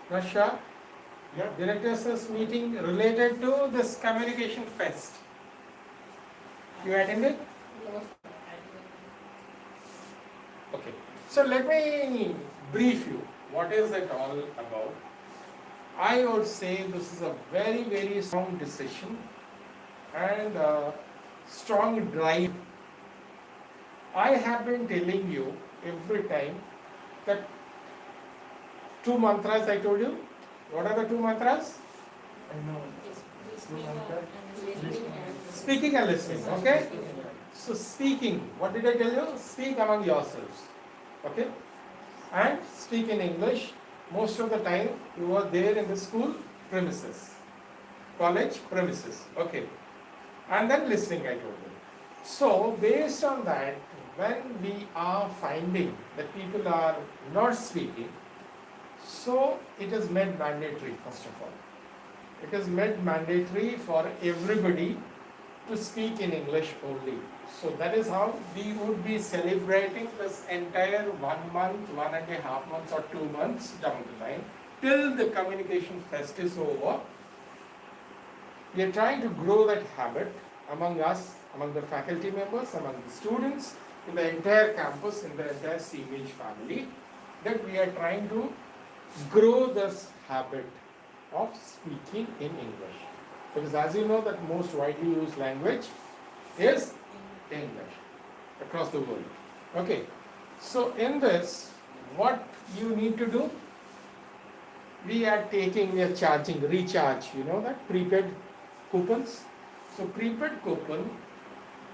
Russia, yeah, directors meeting related to this communication fest. You attended? No. Okay. So let me brief you. What is it all about? I would say this is a very, very strong decision and strong drive. I have been telling you every time that two mantras I told you. What are the two mantras? I know. Speaking and listening, okay? So speaking, what did I tell you? Speak among yourselves, okay? And speak in English. Most of the time you are there in the school premises, college premises, okay? And then listening, I told you. So based on that, when we are finding that people are not speaking, so it is made mandatory, first of all. It is made mandatory for everybody to speak in English only. So that is how we would be celebrating this entire 1 month, 1.5 months or 2 months down the line till the communication fest is over. We are trying to grow that habit among us, among the faculty members, among the students, in the entire campus, in the entire CIMAGE family, that we are trying to grow this habit of speaking in English. Because as you know, that most widely used language is English across the world. Okay, so in this, what you need to do, we are charging, recharge, you know that, prepaid coupons. So prepaid coupon,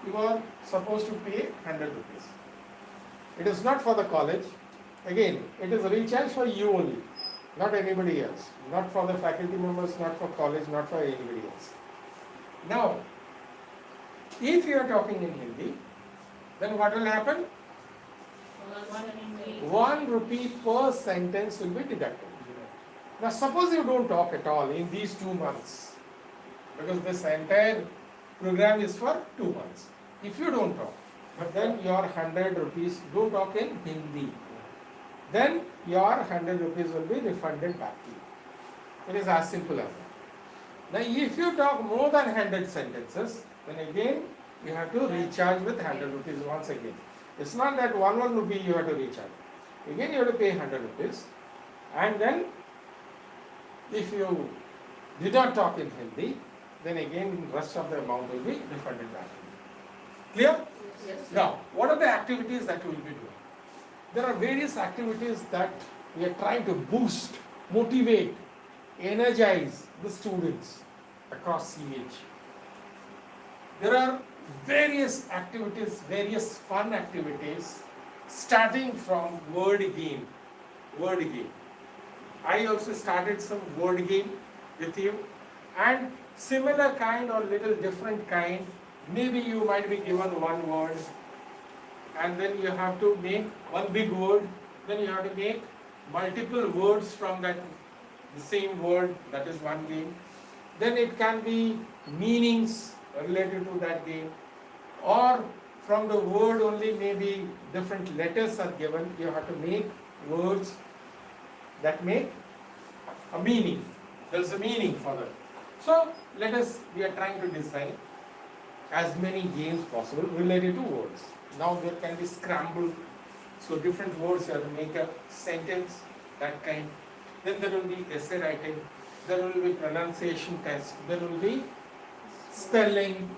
you are supposed to pay 100 rupees. It is not for the college. Again, it is recharge for you only, not anybody else. Not for the faculty members, not for college, not for anybody else. Now, if you are talking in Hindi, then what will happen? 1 rupee per sentence will be deducted. Now suppose you don't talk at all in these 2 months, because this entire program is for 2 months. If you don't talk, then your 100 rupees, don't talk in Hindi, then your 100 rupees will be refunded back to you. It is as simple as that. Now if you talk more than 100 sentences, then again you have to recharge with 100 rupees once again. It's not that one rupee you have to recharge. Again you have to pay 100 rupees, and then if you did not talk in Hindi, then again rest of the amount will be refunded back to you. Clear? Yes. Now, what are the activities that we will be doing? There are various activities that we are trying to boost, motivate, energize the students across CH. There are various activities, various fun activities, starting from word game. I also started some word game with you, and similar kind or little different kind. Maybe you might be given one word, and then you have to make one big word, then you have to make multiple words from that the same word. That is one game. Then it can be meanings related to that game, or from the word only maybe different letters are given. You have to make words that make a meaning. There is a meaning for that. So we are trying to design as many games possible related to words. Now there can be scrambled, so different words you have to make a sentence, that kind. Then there will be essay writing, there will be pronunciation test, there will be spelling,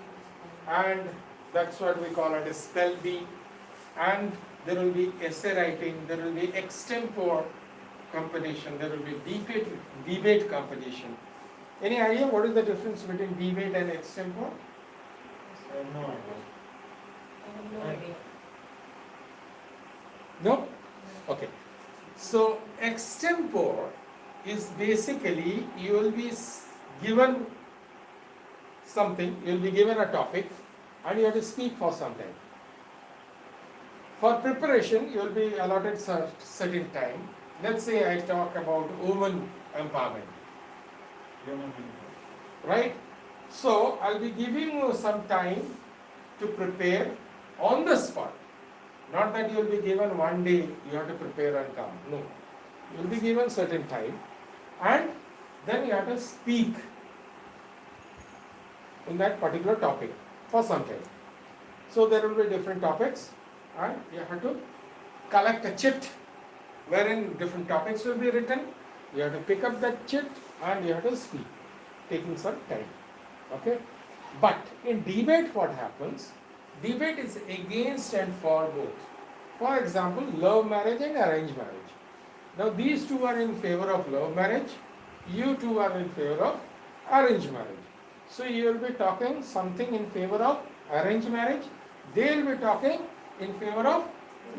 and that's what we call it as spell bee, and there will be essay writing, there will be extempore competition, there will be debate competition. Any idea what is the difference between debate and extempore? I have no idea. I have no idea. No? Okay. So extempore is basically you will be given something, you will be given a topic, and you have to speak for some time. For preparation, you will be allotted certain time. Let's say I talk about women empowerment, right? So I'll be giving you some time to prepare on the spot. Not that you will be given one day, you have to prepare and come. No. You will be given certain time, and then you have to speak in that particular topic for some time. So there will be different topics, and you have to collect a chit wherein different topics will be written. You have to pick up that chit and you have to speak, taking some time. Okay? But in debate, what happens? Debate is against and for both. For example, love marriage and arranged marriage. Now these two are in favor of love marriage, you two are in favor of arranged marriage. So you will be talking something in favor of arranged marriage, they will be talking in favor of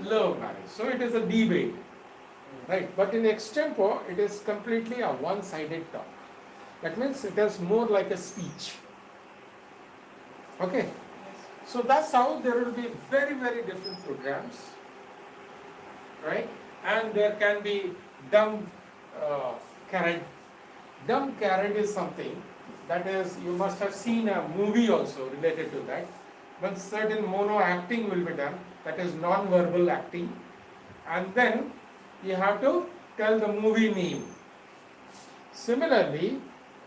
love marriage. So it is a debate, right? But in extempo, it is completely a one-sided talk. That means it is more like a speech. Okay? So that's how there will be very, very different programs, right? And there can be dumb carrot. Dumb carrot is something that is, you must have seen a movie also related to that. When certain mono acting will be done, that is non-verbal acting, and then you have to tell the movie name. Similarly,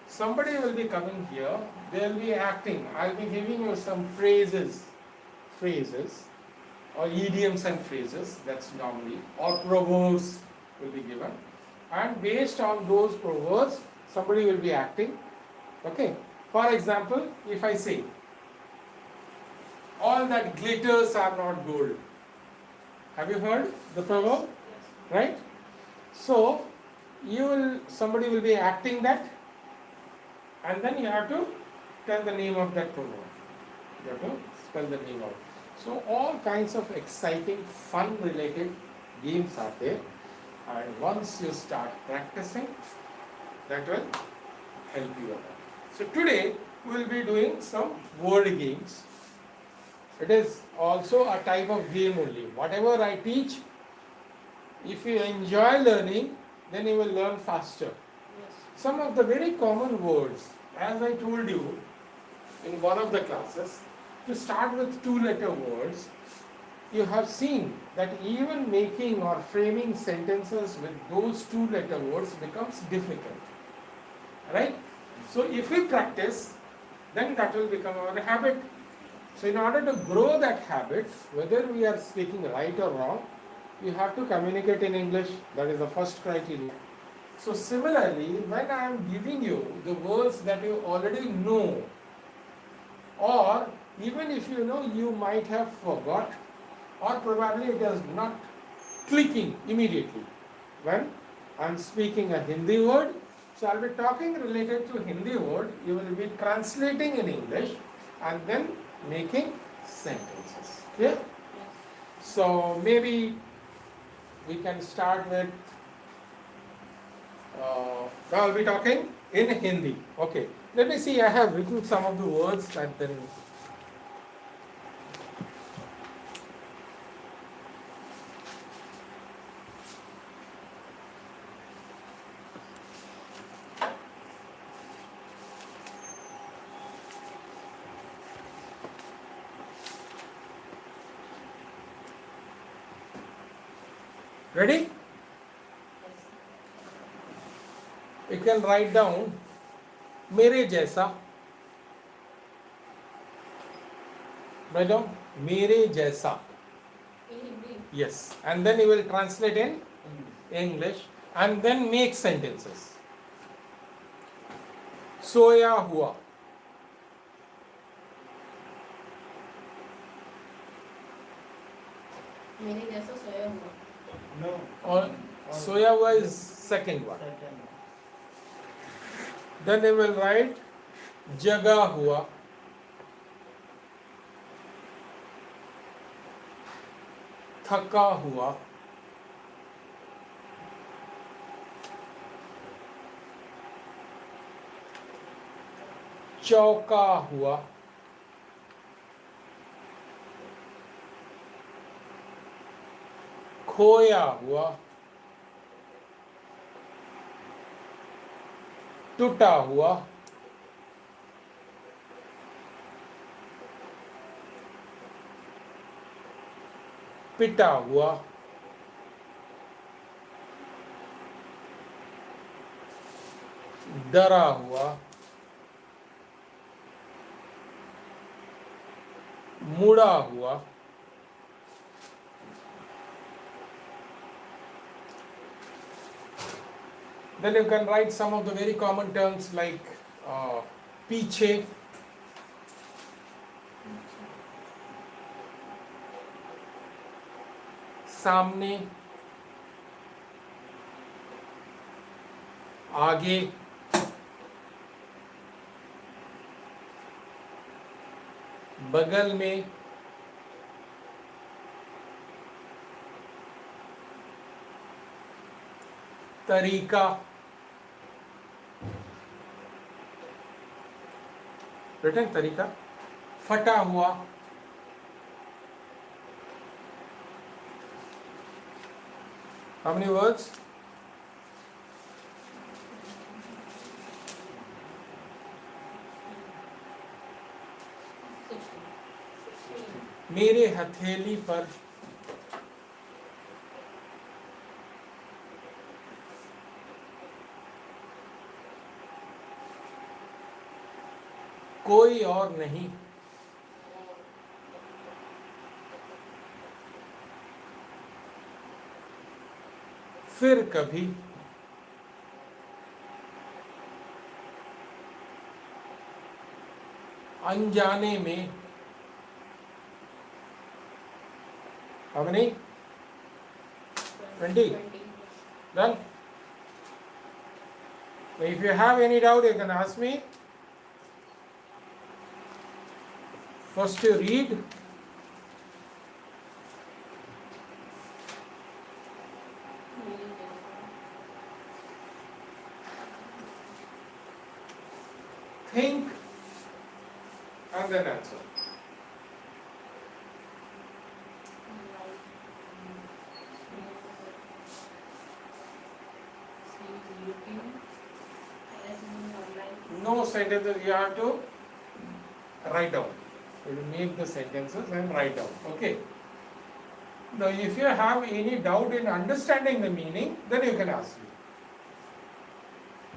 somebody will be coming here, they will be acting. I will be giving you some phrases or idioms and phrases, that's normally, or proverbs will be given, and based on those proverbs, somebody will be acting. Okay. For example, if I say, all that glitters are not gold. Have you heard the proverb? Right? So, somebody will be acting that, and then you have to tell the name of that proverb. You have to spell the name out. So, all kinds of exciting, fun related games are there, and once you start practicing, that will help you a lot. So, today we will be doing some word games. It is also a type of game only. Whatever I teach, if you enjoy learning, then you will learn faster. Some of the very common words, as I told you in one of the classes, to start with two-letter words, you have seen that even making or framing sentences with those two-letter words becomes difficult. Right? So if we practice, then that will become our habit. So in order to grow that habit, whether we are speaking right or wrong, you have to communicate in English. That is the first criteria. So similarly, when I am giving you the words that you already know, or even if you know, you might have forgot, or probably it is not clicking immediately. When I am speaking a Hindi word, so I will be talking related to Hindi word, you will be translating in English and then making sentences. Clear? So maybe we can start with, now I will be talking in Hindi. Okay. Let me see, I have written some of the words and then. Ready? You can write down मेरे जैसा. Write down मेरे जैसा. In Hindi. Yes, and then you will translate in English and then make sentences. सोया हुआ. मेरे जैसा सोया हुआ. No. Or soya हुआ is second one. Second. Then they will write जगा हुआ. थका हुआ. चौका हुआ. खोया हुआ. टूटा हुआ. पिटा हुआ. डरा हुआ, मुड़ा हुआ, then you can write some of the very common terms like पीछे, सामने, आगे, बगल में, तरीका, written तरीका, फटा हुआ, how many words? मेरे हथेली पर, कोई और नहीं, फिर कभी, अनजाने में, how many? 20. Done? Now if you have any doubt, you can ask me. First you read. Think and then answer. No sentences, you have to write down. You will make the sentences and write down. Okay. Now, if you have any doubt in understanding the meaning, then you can ask me.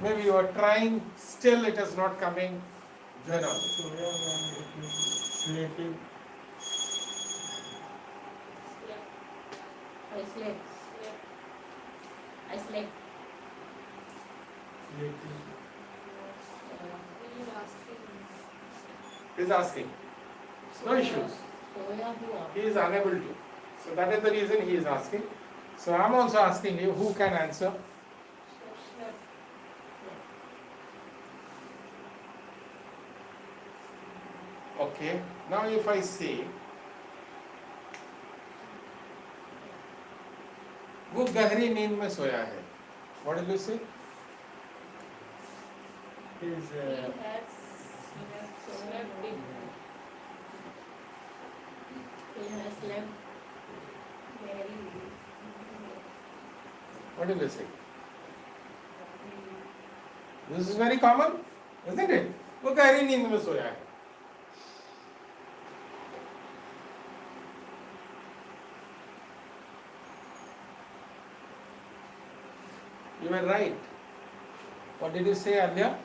Maybe you are trying, still it is not coming. Then ask. Soya one is sleeping. I slept. I slept. Sleeping. He is asking. No issues. सोया हुआ. He is unable to. So that is the reason he is asking. So I am also asking you, who can answer? Okay. Now if I say, वो गहरी नींद में सोया है. What did you say? Is He has slept. He has slept very. What did you say? This is very common, isn't it? वो गहरी नींद में सोया है. You were right. What did you say earlier?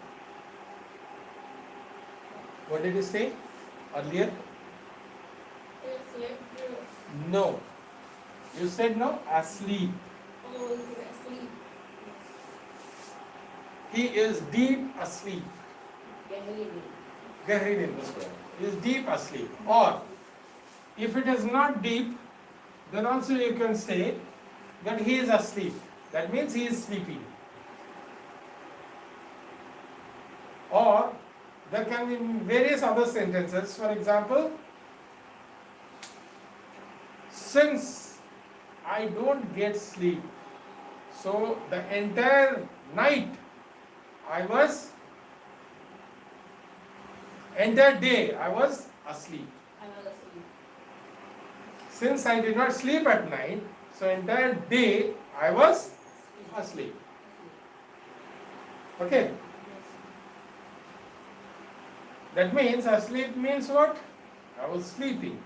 What did you say earlier? He has slept. No. You said no, asleep. Oh, he is asleep. He is deep asleep. गहरी नींद. गहरी नींद में सोया है. He is deep asleep. Or, if it is not deep, then also you can say that he is asleep. That means he is sleeping. Or, there can be various other sentences. For example, since I don't get sleep, so the entire night entire day I was asleep. I was asleep. Since I did not sleep at night, so entire day I was asleep. Okay? That means asleep means what? I was sleeping.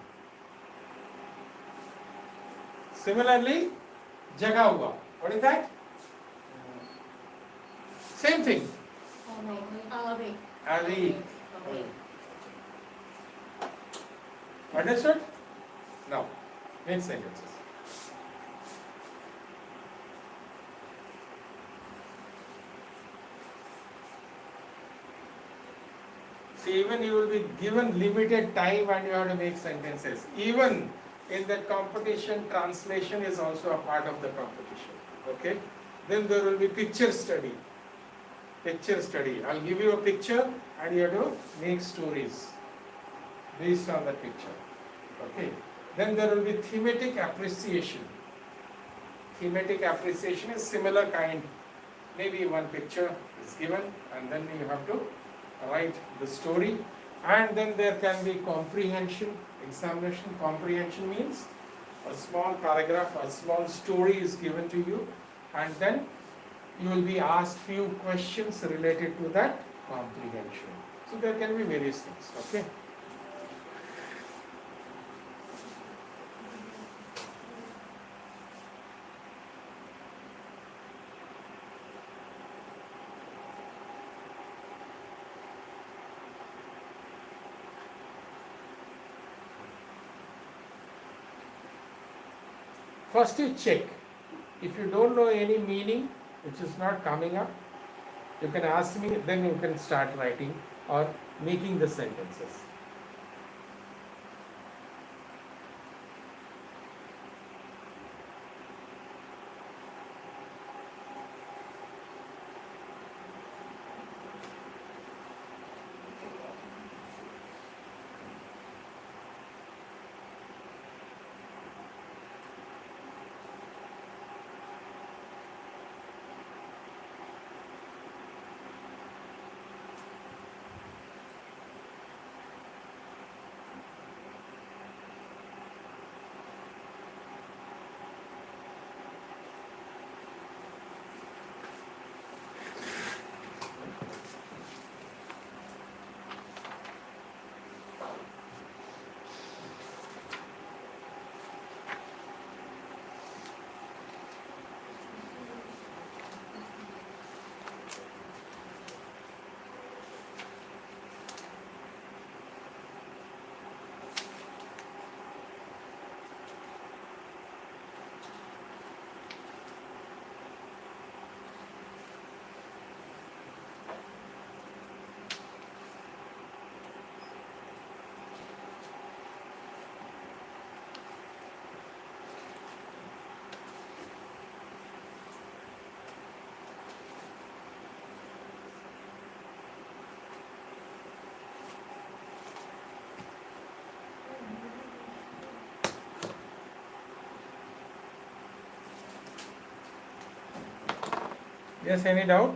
Similarly, jaga hua. What is that? Same thing. Awake. Awake. Awake. Understood? Now, next sentences. See, even you will be given limited time and you have to make sentences. Even in that competition, translation is also a part of the competition. Okay? Then there will be picture study. Picture study. I'll give you a picture and you have to make stories based on that picture. Okay? Then there will be thematic appreciation. Thematic appreciation is similar kind. Maybe one picture is given and then you have to write the story, and then there can be comprehension examination. Comprehension means a small paragraph, a small story is given to you, and then you will be asked few questions related to that comprehension. So there can be various things. Okay. First you check. If you don't know any meaning, which is not coming up, you can ask me, then you can start writing or making the sentences. Yes, any doubt?